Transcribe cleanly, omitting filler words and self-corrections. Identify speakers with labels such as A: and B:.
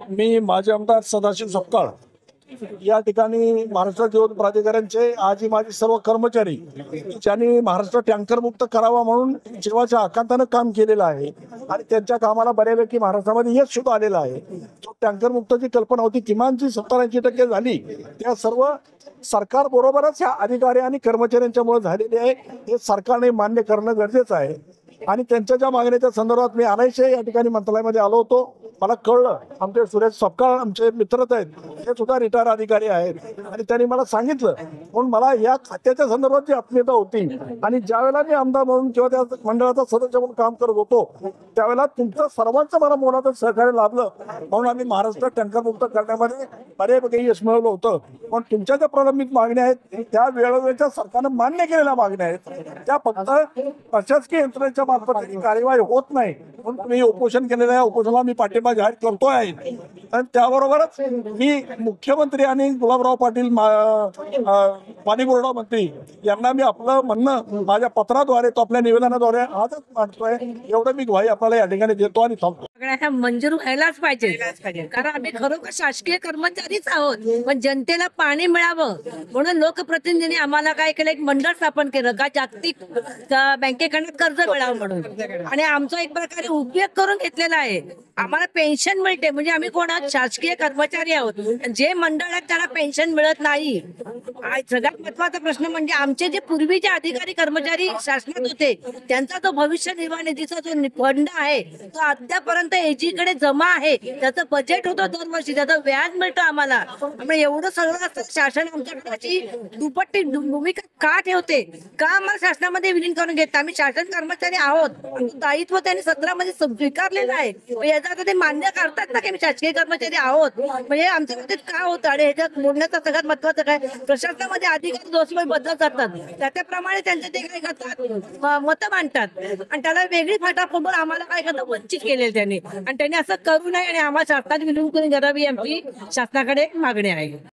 A: मी माजी आमदार सदाशिव सपकाळ या ठिकाणी महाराष्ट्र जीवन प्राधिकरणचे आजी माजी सर्व कर्मचारी ज्यांनी महाराष्ट्र टँकर मुक्त करावा म्हणून जीवाच्या आकांतानं काम केलेलं आहे आणि त्यांच्या कामाला बऱ्यापैकी महाराष्ट्रामध्ये यश सुद्धा आलेलं आहे। जो टँकर मुक्तची कल्पना होती किमान जी 70-80% झाली त्या सर्व सरकार बरोबरच ह्या अधिकारी आणि कर्मचाऱ्यांच्यामुळे झालेली आहे। हे सरकारने मान्य करणं गरजेचं आहे आणि त्यांच्या ज्या मागण्याच्या संदर्भात मी अनायसे या ठिकाणी मंत्रालयामध्ये आलो होतो। मला कळलं आमचे सुरेश सपकाळ आमचे मित्रच आहेत, ते सुद्धा रिटायर अधिकारी आहेत आणि त्यांनी मला सांगितलं म्हणून मला या खात्याच्या संदर्भात जी आत्मीयता होती आणि ज्यावेळेला मी आमदार म्हणून किंवा त्या मंडळाचा सदस्य म्हणून काम करत होतो त्यावेळेला तुमचं सर्वांचं मला मोलाचं सहकार्य लाभलं म्हणून आम्ही महाराष्ट्र टँकर मुक्त करण्यामध्ये बऱ्यापैकी यश मिळवलं होतं। पण तुमच्या ज्या प्रलंबित मागण्या आहेत त्या वेळोवेळच्या सरकारनं मान्य केलेल्या मागण्या आहेत, त्या फक्त प्रशासकीय यंत्रणेच्या मार्फत कार्यवाही होत नाही म्हणून तुम्ही उपोषण केलेलं आहे। उपोषणाला मी पाठिंबा जाहीर करतोय आणि त्याबरोबरच मी मुख्यमंत्री आणि गुलाबराव पाटील पाणीपुरवठा मंत्री यांना मी आपलं म्हणणं माझ्या पत्राद्वारे तो आपल्या निवेदनाद्वारे आजच मांडतोय। एवढं मी ग्वाही आपल्याला या ठिकाणी देतो आणि थांबतो।
B: मंजूर व्हायलाच पाहिजे कारण आम्ही खरोखर शासकीय कर्मचारीच आहोत, पण जनतेला पाणी मिळावं म्हणून लोकप्रतिनिधींनी आम्हाला काय केलं, एक मंडळ स्थापन केलं का जागतिक बँकेकडून कर्ज मिळावं म्हणून आणि आमचा एक प्रकारे उपयोग करून घेतलेला आहे। आम्हाला पेन्शन मिळते म्हणजे आम्ही कोणा शासकीय कर्मचारी आहोत, जे मंडळ आहेत त्याला पेन्शन मिळत नाही। सगळ्यात महत्वाचा प्रश्न म्हणजे आमचे जे पूर्वीचे अधिकारी कर्मचारी शासनात होते त्यांचा जो भविष्य निर्वाह निधीचा जो फंड आहे तो अद्यापर्यंत एजी कडे जमा आहे, त्याचं बजेट होतं दरवर्षी, त्याचं व्याज मिळतं आम्हाला। त्यामुळे एवढं सगळं असतं शासन आमच्याकडे दुपट्टी भूमिका का ठेवते, का आम्हाला शासनामध्ये विलीन करून घेत? आम्ही शासन कर्मचारी आहोत, दायित्व त्यांनी 17 मध्ये स्वीकारलेलं आहे, याचा आता ते मान्य करतात ना की आम्ही शासकीय कर्मचारी आहोत। म्हणजे आमच्या बाबतीत काय होतं आणि ह्याच्यात बोलण्याचं सगळ्यात महत्वाचं काय, प्रशासनामध्ये अधिकारी दोषमय बदल करतात त्याप्रमाणे त्यांचे ते काय करतात मतं मांडतात आणि त्याला वेगळी फाटा फोडून आम्हाला काय करतात वंचित केलेलं त्यांनी, आणि त्यांनी असं करू नये आणि आम्हाला शासनात विलीन करून करावी आमची शासनाकडे मागणी आहे।